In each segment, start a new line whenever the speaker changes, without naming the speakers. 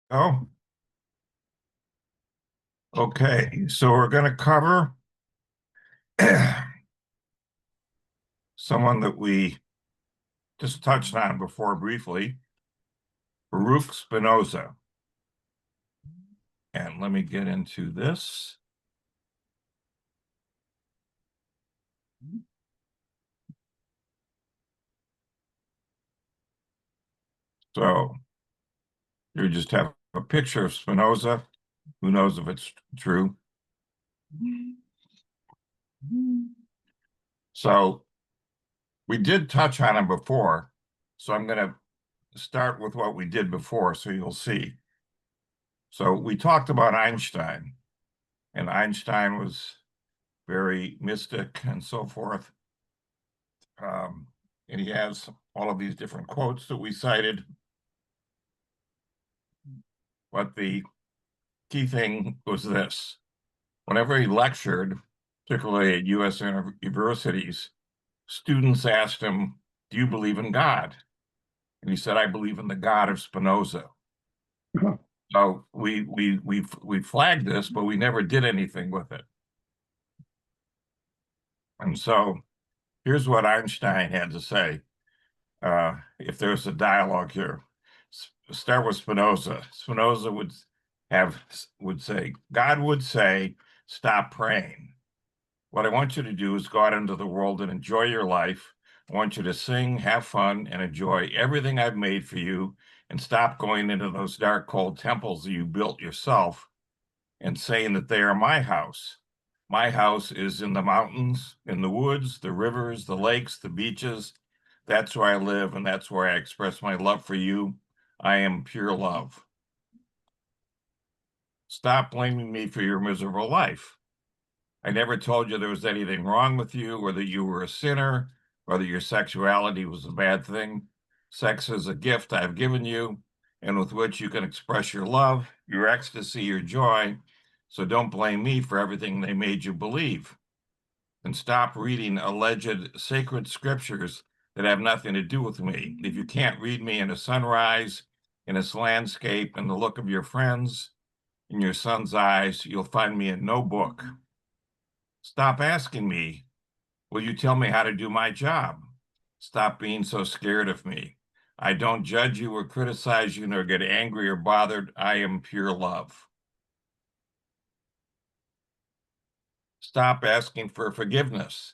Oh, okay. So we're going to cover someone that we just touched on before briefly, Baruch Spinoza. And let me get into this. So you just have a picture of Spinoza. Who knows if it's true? So we did touch on him before. So I'm going to start with what we did before so you'll see. So we talked about Einstein, and Einstein was very mystic and so forth. Um, and he has all of these different quotes that we cited. But the key thing was this. Whenever he lectured, particularly at US universities, students asked him, "Do you believe in God?" And he said, "I believe in the God of Spinoza." So we flagged this, but we never did anything with it. And so here's what Einstein had to say. If there's a dialogue here, start with Spinoza. Spinoza would say, God would say, stop praying. What I want you to do is go out into the world and enjoy your life. I want you to sing, have fun, and enjoy everything I've made for you, and stop going into those dark, cold temples that you built yourself and saying that they are my house. My house is in the mountains, in the woods, the rivers, the lakes, the beaches. That's where I live, and that's where I express my love for you. I am pure love. Stop blaming me for your miserable life. I never told you there was anything wrong with you, or that you were a sinner, or that your sexuality was a bad thing. Sex is a gift I've given you, and with which you can express your love, your ecstasy, your joy. So don't blame me for everything they made you believe. And stop reading alleged sacred scriptures that have nothing to do with me. If you can't read me in a sunrise, in this landscape, in the look of your friends, in your son's eyes, you'll find me in no book. Stop asking me, will you tell me how to do my job? Stop being so scared of me. I don't judge you or criticize you nor get angry or bothered. I am pure love. Stop asking for forgiveness.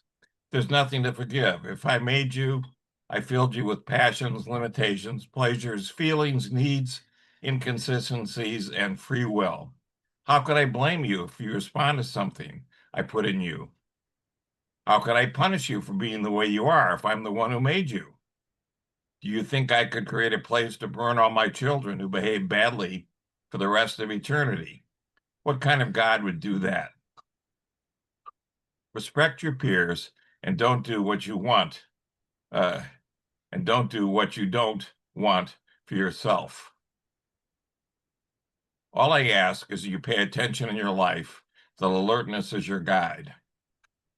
There's nothing to forgive. If I made you, I filled you with passions, limitations, pleasures, feelings, needs, inconsistencies, and free will. How could I blame you if you respond to something I put in you? How could I punish you for being the way you are if I'm the one who made you? Do you think I could create a place to burn all my children who behave badly for the rest of eternity? What kind of God would do that? Respect your peers and don't do what you want, uh, and don't do what you don't want for yourself. All I ask is that you pay attention in your life, that alertness is your guide.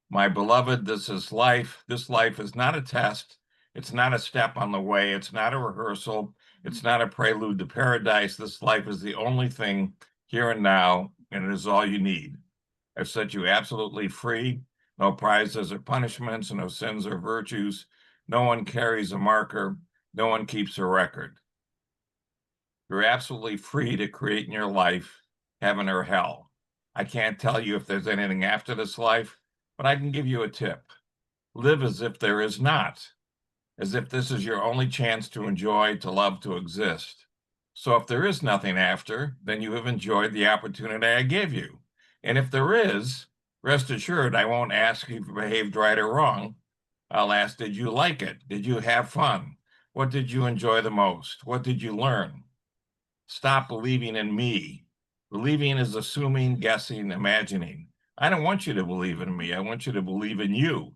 My beloved, this is life. This life is not a test. It's not a step on the way. It's not a rehearsal. It's not a prelude to paradise. This life is the only thing here and now, and it is all you need. I've set you absolutely free. No prizes or punishments, no sins or virtues. No one carries a marker. No one keeps a record. You're absolutely free to create in your life heaven or hell. I can't tell you if there's anything after this life, but I can give you a tip. Live as if there is not, as if this is your only chance to enjoy, to love, to exist. So if there is nothing after, then you have enjoyed the opportunity I gave you. And if there is, rest assured, I won't ask if you behaved right or wrong. I'll ask, did you like it? Did you have fun? What did you enjoy the most? What did you learn? Stop believing in me. Believing is assuming, guessing, imagining. I don't want you to believe in me. I want you to believe in you.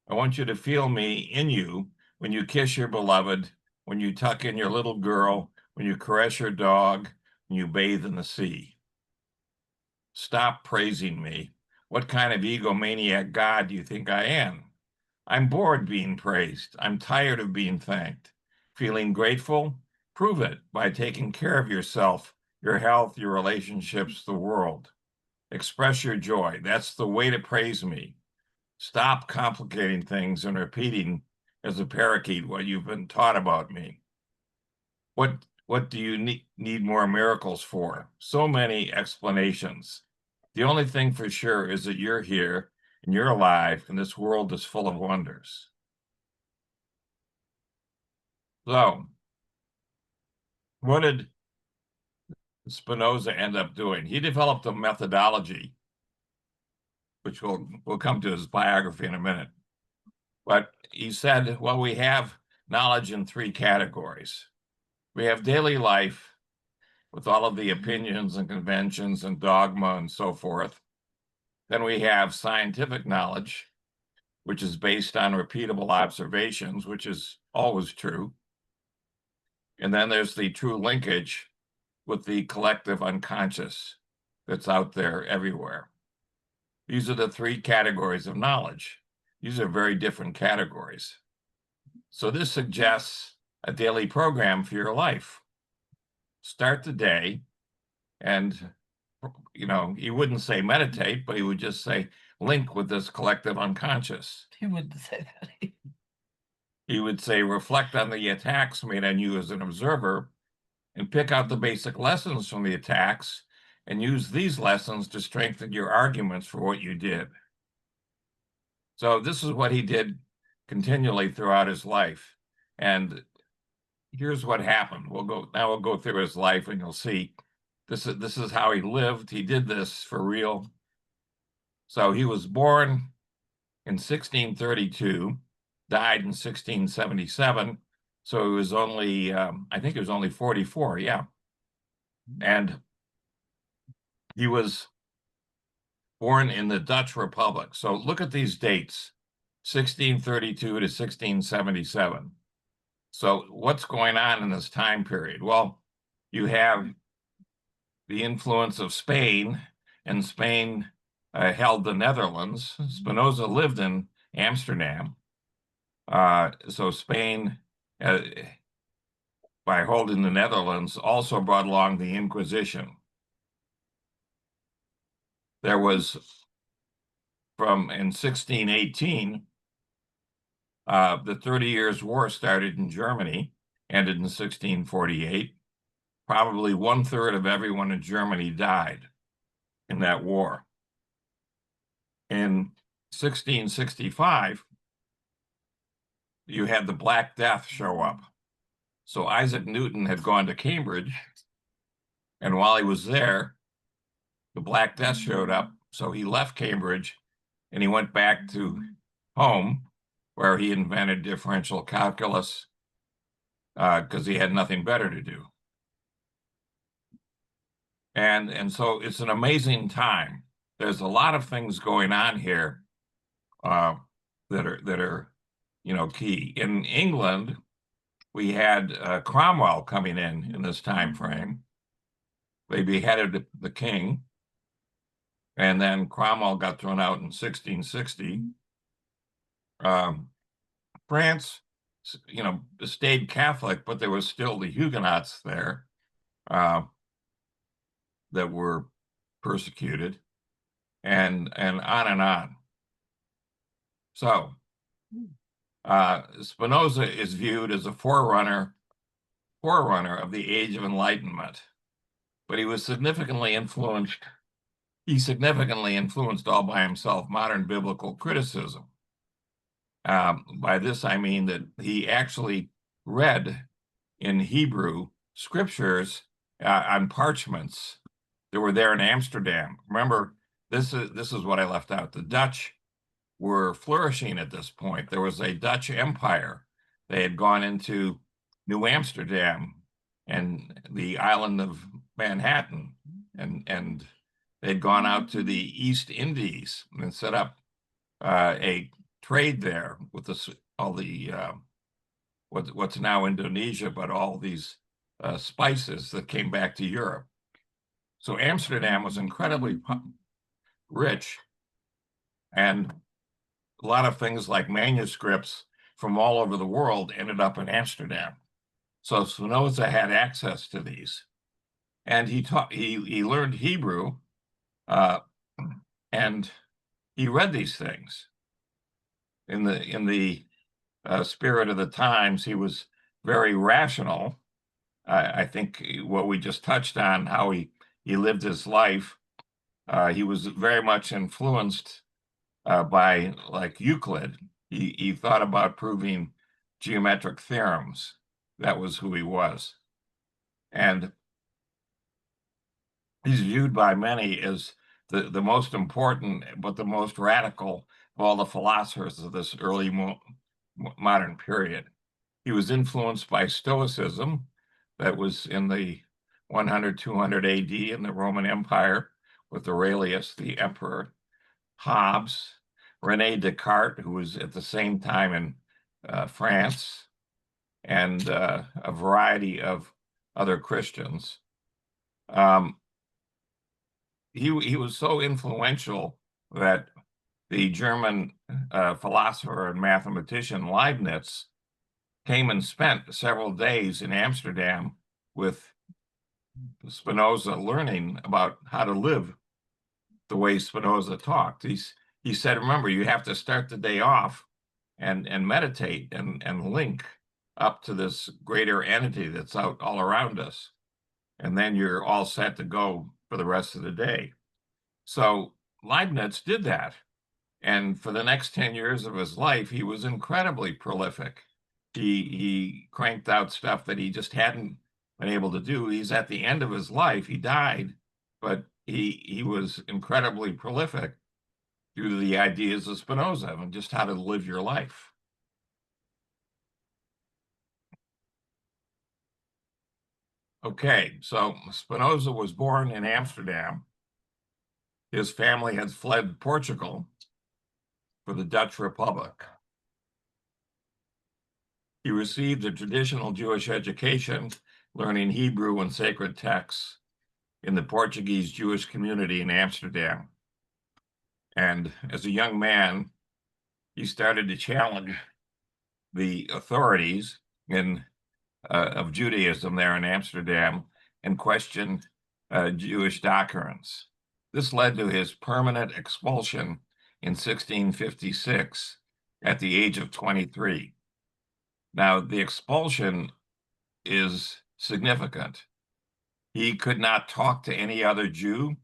I want you to feel me in you when you kiss your beloved, when you tuck in your little girl, when you caress your dog, when you bathe in the sea. Stop praising me. What kind of egomaniac God do you think I am? I'm bored being praised. I'm tired of being thanked. Feeling grateful? Prove it by taking care of yourself your health, your relationships, the world. Express your joy. That's the way to praise me. Stop complicating things and repeating as a parakeet what you've been taught about me. What do you need more miracles for? So many explanations. The only thing for sure is that you're here and you're alive, and this world is full of wonders. So, what did Spinoza end up doing? He developed a methodology, which we'll come to his biography in a minute. But he said, well, we have knowledge in three categories. We have daily life with all of the opinions and conventions and dogma and so forth. Then we have scientific knowledge, which is based on repeatable observations, which is always true. And then there's the true linkage with the collective unconscious that's out there everywhere. These are the three categories of knowledge. These are very different categories. So this suggests a daily program for your life. Start the day, and he wouldn't say meditate, but he would just say link with this collective unconscious.
He wouldn't say that.
He would say reflect on the attacks made on you as an observer and pick out the basic lessons from the attacks and use these lessons to strengthen your arguments for what you did. So this is what he did continually throughout his life. And here's what happened. We'll go through his life and you'll see this is how he lived. He did this for real. So he was born in 1632, died in 1677. So he was only, I think he was only 44, yeah. And he was born in the Dutch Republic. So look at these dates, 1632 to 1677. So what's going on in this time period? Well, you have the influence of Spain, and Spain held the Netherlands. Spinoza lived in Amsterdam. So Spain, by holding the Netherlands, also brought along the Inquisition. There was, in 1618, the 30 Years' War started in Germany, ended in 1648. Probably 1/3 of everyone in Germany died in that war. In 1665, you had the Black Death show up. So Isaac Newton had gone to Cambridge, and while he was there, the Black Death showed up. So he left Cambridge and he went back to home, where he invented differential calculus because he had nothing better to do. And so it's an amazing time. There's a lot of things going on here that are key. In England, we had Cromwell coming in this time frame. They beheaded the king, and then Cromwell got thrown out in 1660. France, stayed Catholic, but there was still the Huguenots there that were persecuted, and on and on. So Spinoza is viewed as a forerunner of the Age of Enlightenment, but he was significantly influenced. He significantly influenced all by himself modern biblical criticism. By this, I mean that he actually read in Hebrew scriptures on parchments that were there in Amsterdam. Remember, this is what I left out. The Dutch were flourishing at this point. There was a Dutch empire. They had gone into New Amsterdam and the island of Manhattan, and they'd gone out to the East Indies and set up a trade there with all the what's now Indonesia, but all these spices that came back to Europe. So Amsterdam was incredibly rich, and a lot of things like manuscripts from all over the world ended up in Amsterdam. So Spinoza had access to these. and he learned Hebrew, and he read these things in the spirit of the times. He was very rational. I think what we just touched on, how he lived his life, he was very much influenced by like Euclid. He thought about proving geometric theorems. That was who he was. And he's viewed by many as the most important, but the most radical of all the philosophers of this early modern period. He was influenced by Stoicism, that was in the 100, 200 AD in the Roman Empire with Aurelius, the emperor, Hobbes, René Descartes, who was at the same time in France, and a variety of other Christians. He was so influential that the German philosopher and mathematician Leibniz came and spent several days in Amsterdam with Spinoza, learning about how to live the way Spinoza talked. He said, remember, you have to start the day off and meditate and link up to this greater entity that's out all around us. And then you're all set to go for the rest of the day. So Leibniz did that. And for the next 10 years of his life, he was incredibly prolific. He cranked out stuff that he just hadn't been able to do. He's at the end of his life. He died, but he was incredibly prolific due to the ideas of Spinoza and just how to live your life. Okay, so Spinoza was born in Amsterdam. His family had fled Portugal for the Dutch Republic. He received a traditional Jewish education, learning Hebrew and sacred texts in the Portuguese Jewish community in Amsterdam. And as a young man, he started to challenge the authorities of Judaism there in Amsterdam and question Jewish doctrines. This led to his permanent expulsion in 1656 at the age of 23. Now, the expulsion is significant. He could not talk to any other Jew.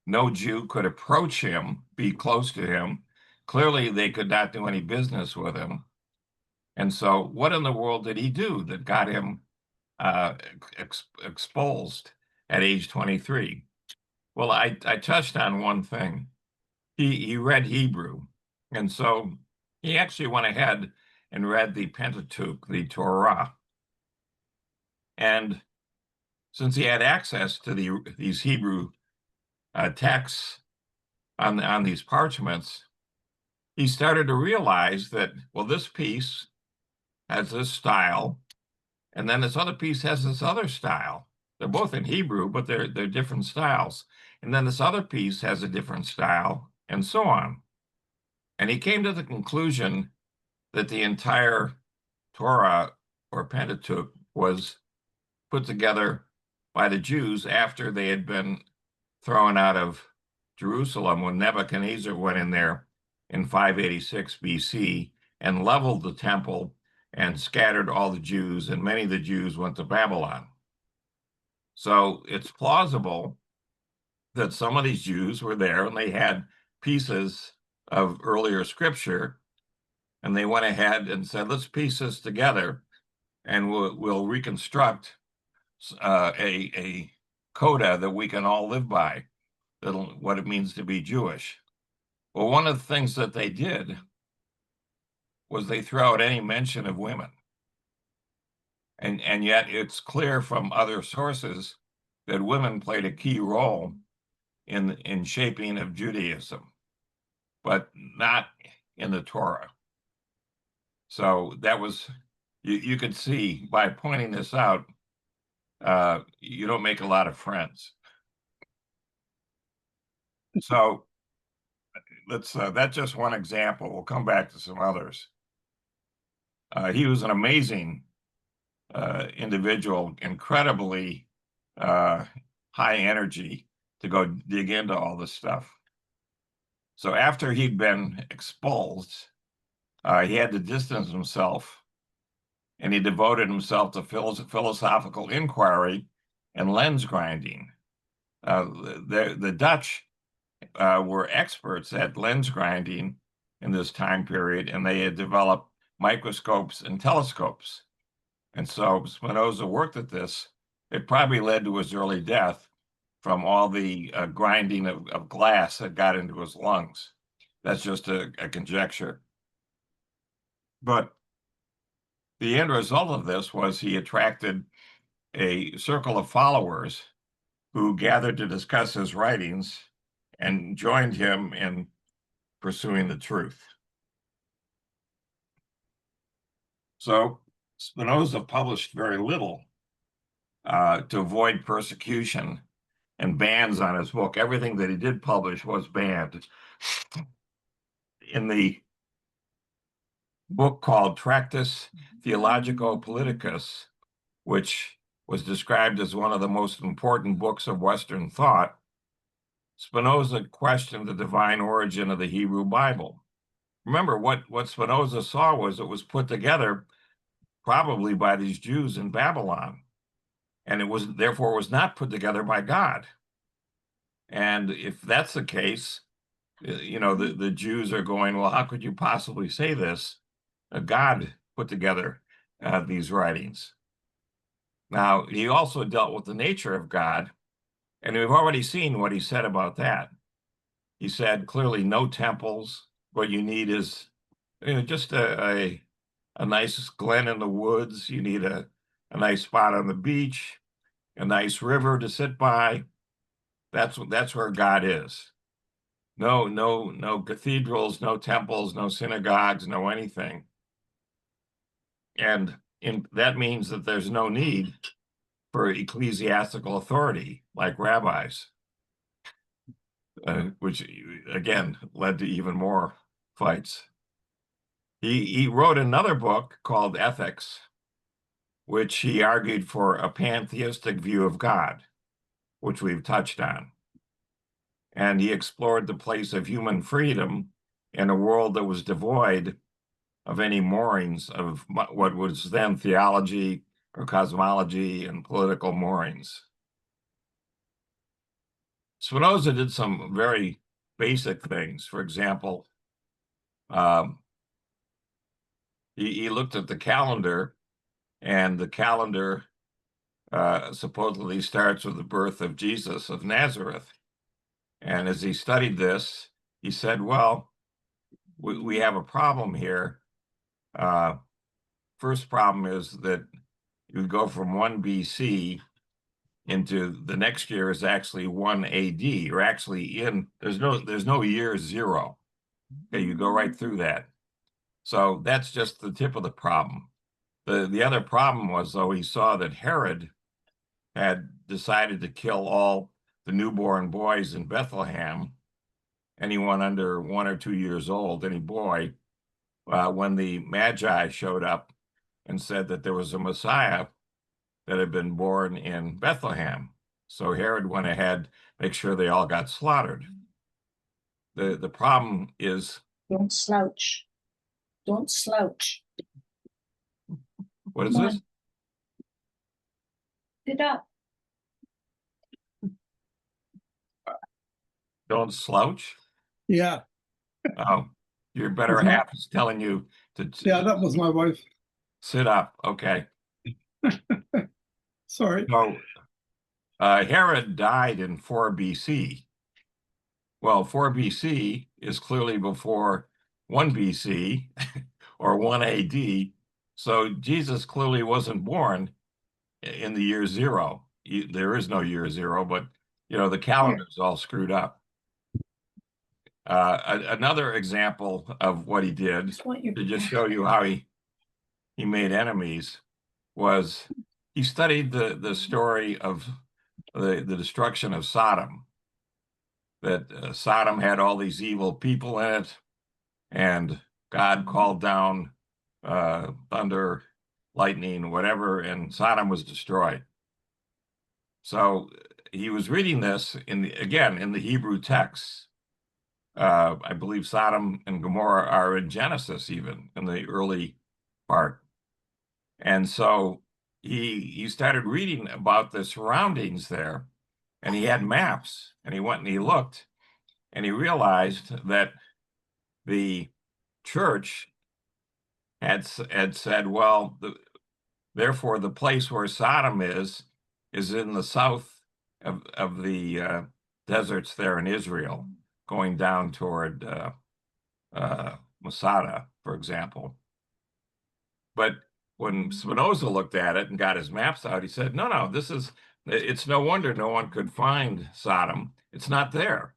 No Jew could approach him, be close to him. Clearly, they could not do any business with him. And so what in the world did he do that got him expulsed at age 23? Well, I touched on one thing. He read Hebrew. And so he actually went ahead and read the Pentateuch, the Torah. And since he had access to these Hebrew texts on these parchments, he started to realize that, well, this piece has this style, and then this other piece has this other style. They're both in Hebrew, but they're different styles. And then this other piece has a different style, and so on. And he came to the conclusion that the entire Torah or Pentateuch was put together by the Jews after they had been thrown out of Jerusalem when Nebuchadnezzar went in there in 586 BC and leveled the temple and scattered all the Jews, and many of the Jews went to Babylon. So it's plausible that some of these Jews were there and they had pieces of earlier scripture, and they went ahead and said, let's piece this together and we'll reconstruct a coda that we can all live by, what it means to be Jewish. Well, one of the things that they did was they threw out any mention of women. And yet it's clear from other sources that women played a key role in shaping of Judaism, but not in the Torah. So that was, you could see by pointing this out, you don't make a lot of friends. So that's just one example. We'll come back to some others. He was an amazing individual, incredibly high energy to go dig into all this stuff. So after he'd been expelled, he had to distance himself, and he devoted himself to philosophical inquiry and lens grinding. The Dutch were experts at lens grinding in this time period, and they had developed microscopes and telescopes. And so Spinoza worked at this. It probably led to his early death from all the grinding of glass that got into his lungs. That's just a conjecture. But the end result of this was he attracted a circle of followers who gathered to discuss his writings and joined him in pursuing the truth. So Spinoza published very little to avoid persecution and bans on his book. Everything that he did publish was banned. In the book called Tractus Theologico-Politicus, which was described as one of the most important books of Western thought, Spinoza questioned the divine origin of the Hebrew Bible. Remember, what Spinoza saw was it was put together probably by these Jews in Babylon, and it was therefore was not put together by God. And if that's the case, the Jews are going, well, how could you possibly say this? God put together these writings. Now, he also dealt with the nature of God, and we've already seen what he said about that. He said clearly no temples. What you need is just a nice glen in the woods. You need a nice spot on the beach, a nice river to sit by. That's where God is. No cathedrals, no temples, no synagogues, no anything. And that means that there's no need for ecclesiastical authority like rabbis, which again led to even more fights. He wrote another book called Ethics, which he argued for a pantheistic view of God, which we've touched on. And he explored the place of human freedom in a world that was devoid of any moorings of what was then theology or cosmology and political moorings. Spinoza did some very basic things. For example, he looked at the calendar, and the calendar supposedly starts with the birth of Jesus of Nazareth. And as he studied this, he said, well, we have a problem here. First problem is that you go from 1 BC into the next year is actually 1 AD. You're actually there's no year zero. Okay, you go right through that. So that's just the tip of the problem. The other problem was, though, he saw that Herod had decided to kill all the newborn boys in Bethlehem, anyone under 1 or 2 years old, any boy, when the Magi showed up and said that there was a Messiah that had been born in Bethlehem. So Herod went ahead, make sure they all got slaughtered. The problem is...
Don't slouch. Don't slouch.
What is this?
Sit up.
Don't slouch?
Yeah.
Oh, your better half is telling you to...
Yeah, that was my wife.
Sit up. Okay.
Sorry.
So Herod died in 4 BC. Well, 4 BC is clearly before 1 BC or 1 AD. So Jesus clearly wasn't born in the year zero. There is no year zero, but the calendar's all screwed up. Another example of what he did to just show you how he made enemies was he studied the story of the destruction of Sodom. That Sodom had all these evil people in it, and God called down thunder, lightning, whatever, and Sodom was destroyed. So he was reading this in the Hebrew texts. I believe Sodom and Gomorrah are in Genesis, even in the early part. And so he started reading about the surroundings there, and he had maps, and he went and he looked, and he realized that the church had said, well, therefore the place where Sodom is in the south of the deserts there in Israel, going down toward Masada, for example. But when Spinoza looked at it and got his maps out, he said, no, it's no wonder no one could find Sodom. It's not there.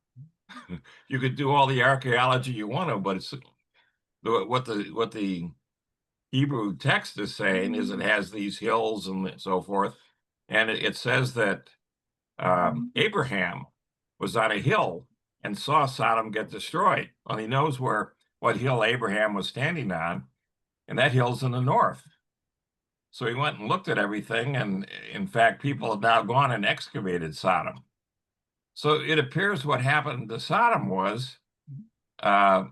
You could do all the archaeology you want to, but it's what the Hebrew text is saying is it has these hills and so forth. And it says that Abraham was on a hill and saw Sodom get destroyed. Well, he knows what hill Abraham was standing on, and that hill's in the north. So he went and looked at everything, and in fact, people have now gone and excavated Sodom. So it appears what happened to Sodom was a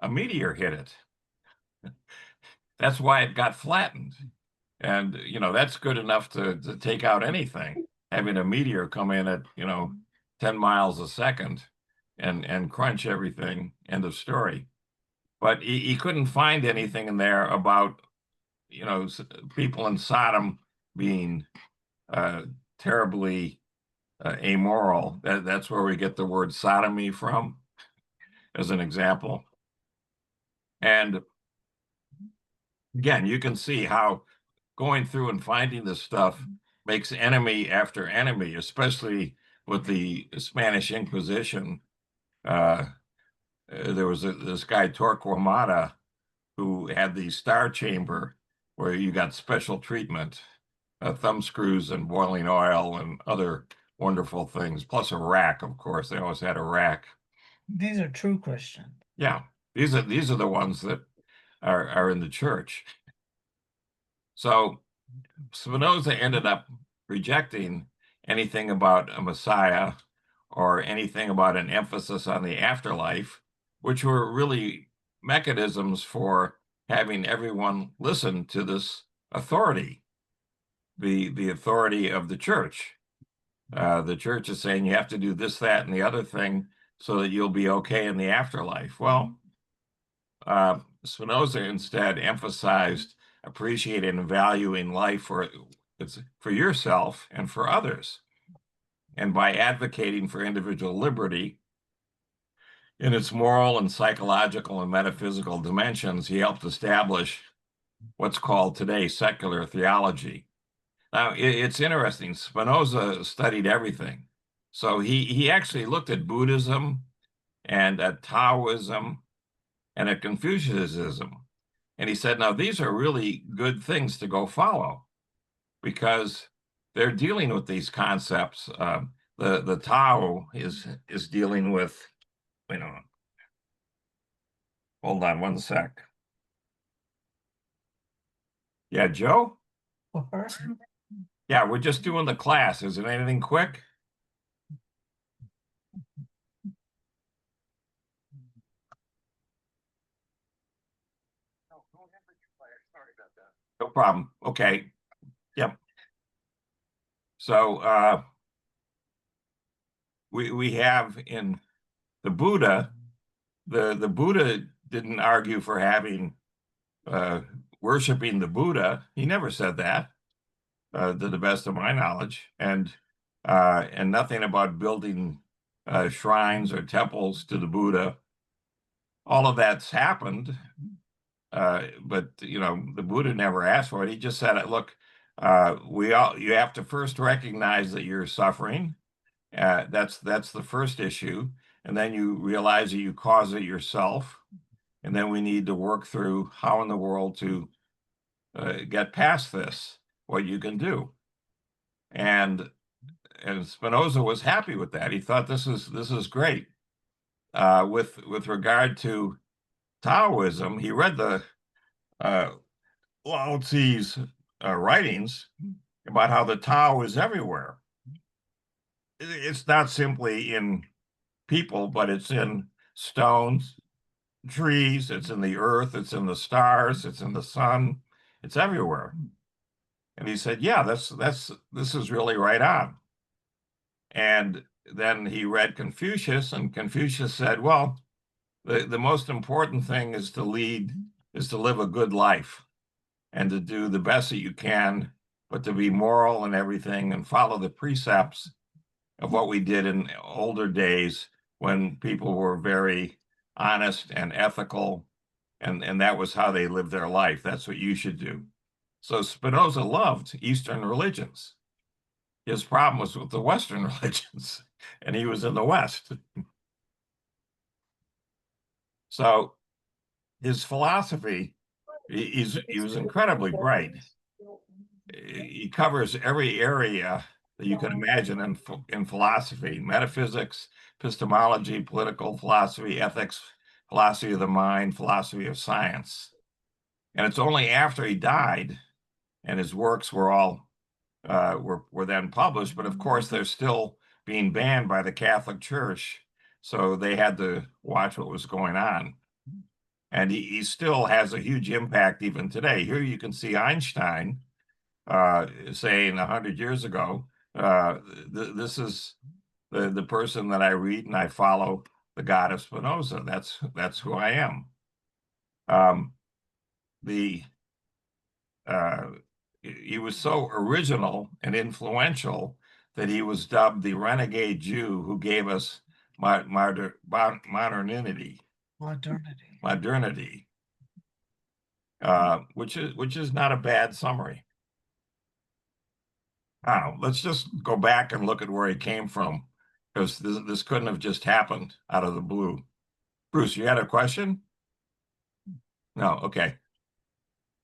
meteor hit it. That's why it got flattened. And, that's good enough to take out anything, having a meteor come in at, 10 miles a second and crunch everything, end of story. But he couldn't find anything in there about, people in Sodom being terribly amoral. That's where we get the word sodomy from, as an example. And again, you can see how going through and finding this stuff makes enemy after enemy, especially with the Spanish Inquisition. There was this guy, Torquemada, who had the star chamber where you got special treatment, thumb screws and boiling oil and other wonderful things, plus a rack, of course. They always had a rack.
These are true Christians.
Yeah, these are the ones that are in the church. So Spinoza ended up rejecting anything about a Messiah or anything about an emphasis on the afterlife, which were really mechanisms for having everyone listen to this authority, the authority of the church. The church is saying you have to do this, that, and the other thing so that you'll be okay in the afterlife. Well, Spinoza instead emphasized appreciating and valuing life for yourself and for others. And by advocating for individual liberty in its moral and psychological and metaphysical dimensions, he helped establish what's called today secular theology. Now, it's interesting. Spinoza studied everything. So he actually looked at Buddhism and at Taoism and at Confucianism. And he said, now, these are really good things to go follow because they're dealing with these concepts. The Tao is dealing with, hold on one sec. Yeah, Joe? Yeah, we're just doing the class. Is it anything quick? No problem. Okay. Yep. So we have in the Buddha, the Buddha didn't argue for having worshiping the Buddha. He never said that, to the best of my knowledge, and nothing about building shrines or temples to the Buddha. All of that's happened, but the Buddha never asked for it. He just said, "Look, you have to first recognize that you're suffering. That's the first issue, and then you realize that you cause it yourself, and then we need to work through how in the world to get past this, what you can do." And Spinoza was happy with that. He thought this is great. With regard to Taoism, he read the Lao Tzu's writings about how the Tao is everywhere. it's not simply in people, but it's in stones, trees, it's in the earth, it's in the stars, it's in the sun, it's everywhere. And he said, yeah, this is really right on. And then he read Confucius, and Confucius said, well, the most important thing is to live a good life and to do the best that you can, but to be moral and everything and follow the precepts of what we did in older days when people were very honest and ethical, and that was how they lived their life. That's what you should do. So Spinoza loved Eastern religions. His problem was with the Western religions, and he was in the West. So his philosophy, he was incredibly bright. He covers every area that you can imagine in philosophy: metaphysics, epistemology, political philosophy, ethics, philosophy of the mind, philosophy of science. And it's only after he died and his works were all were then published, but of course they're still being banned by the Catholic Church, so they had to watch what was going on. And he still has a huge impact even today. Here you can see Einstein saying 100 years ago, this is the person that I read, and I follow the God of Spinoza. That's who I am. He was so original and influential that he was dubbed the renegade Jew who gave us modernity, which is not a bad summary. Now, let's just go back and look at where he came from, because this couldn't have just happened out of the blue. Bruce, you had a question? No, okay.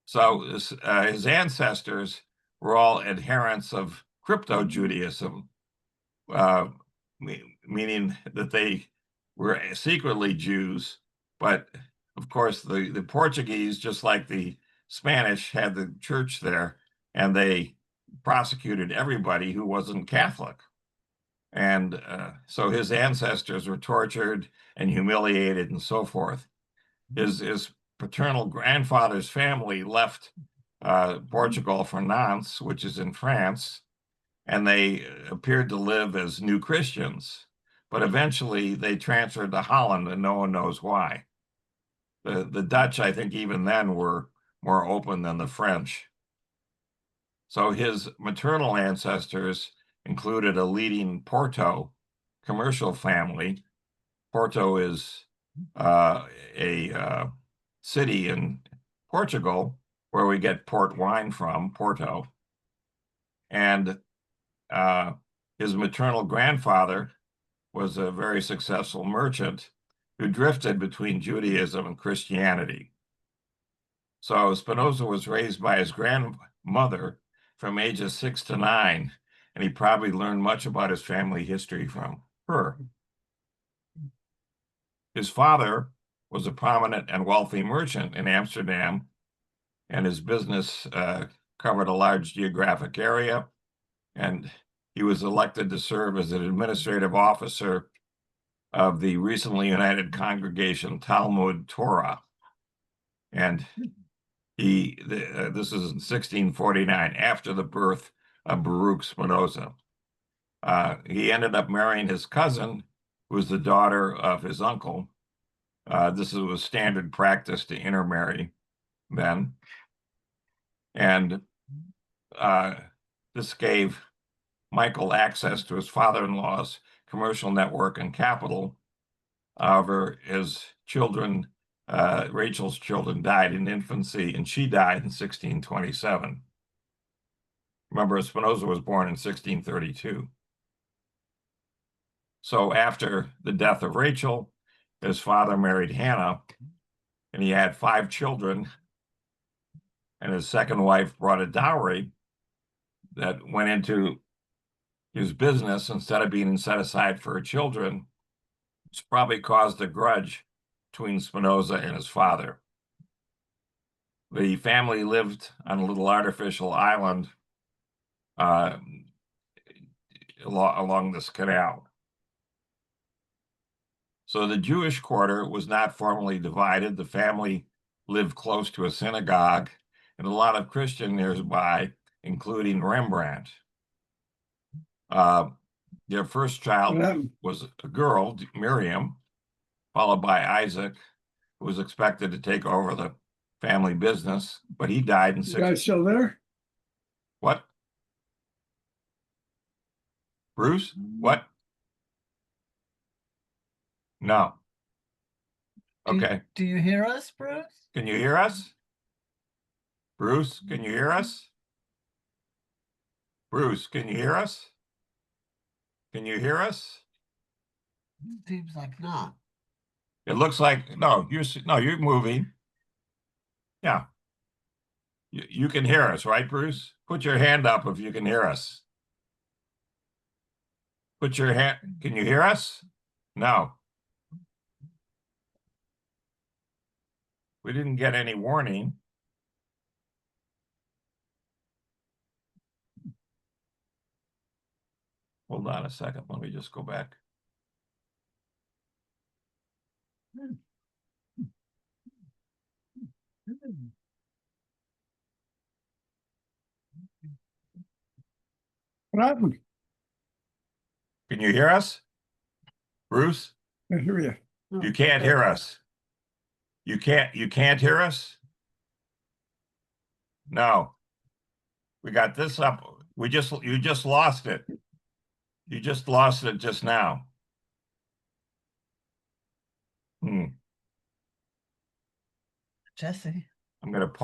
So his ancestors were all adherents of crypto-Judaism, meaning that they were secretly Jews, but of course the Portuguese, just like the Spanish, had the church there, and they prosecuted everybody who wasn't Catholic. And so his ancestors were tortured and humiliated and so forth. His paternal grandfather's family left Portugal for Nantes, which is in France, and they appeared to live as new Christians. But eventually they transferred to Holland, and no one knows why. The Dutch, I think, even then were more open than the French. So his maternal ancestors included a leading Porto commercial family. Porto is a city in Portugal where we get port wine from, Porto. And his maternal grandfather was a very successful merchant who drifted between Judaism and Christianity. So Spinoza was raised by his grandmother from ages 6 to 9, and he probably learned much about his family history from her. His father was a prominent and wealthy merchant in Amsterdam, and his business covered a large geographic area, and he was elected to serve as an administrative officer of the recently united congregation Talmud Torah. And this is in 1649, after the birth of Baruch Spinoza. He ended up marrying his cousin, who was the daughter of his uncle. This was standard practice to intermarry then. And this gave Michael access to his father-in-law's commercial network and capital. However, his children, Rachel's children, died in infancy, and she died in 1627. Remember, Spinoza was born in 1632. So after the death of Rachel, his father married Hannah, and he had 5 children, and his second wife brought a dowry that went into his business instead of being set aside for her children, which probably caused a grudge between Spinoza and his father. The family lived on a little artificial island along this canal. So the Jewish quarter was not formally divided. The family lived close to a synagogue and a lot of Christian nearby, including Rembrandt. Their first child
What happened?
was a girl, Miriam, followed by Isaac, who was expected to take over the family business, but he died in
You guys
6.
still there?
What? Bruce? What? No. Okay.
Do you hear us, Bruce?
Can you hear us? Bruce, can you hear us? Bruce, can you hear us? Can you hear us?
Seems like not.
It looks like no, you're moving. Yeah. You can hear us, right, Bruce? Put your hand up if you can hear us. Put your hand. Can you hear us? No. We didn't get any warning. Hold on a second. Let me just go back.
What happened?
Can you hear us? Bruce?
I hear you.
You can't hear us. You can't hear us? No. We got this up. You just lost it. You just lost it just now.
Jesse.
I'm going to pause.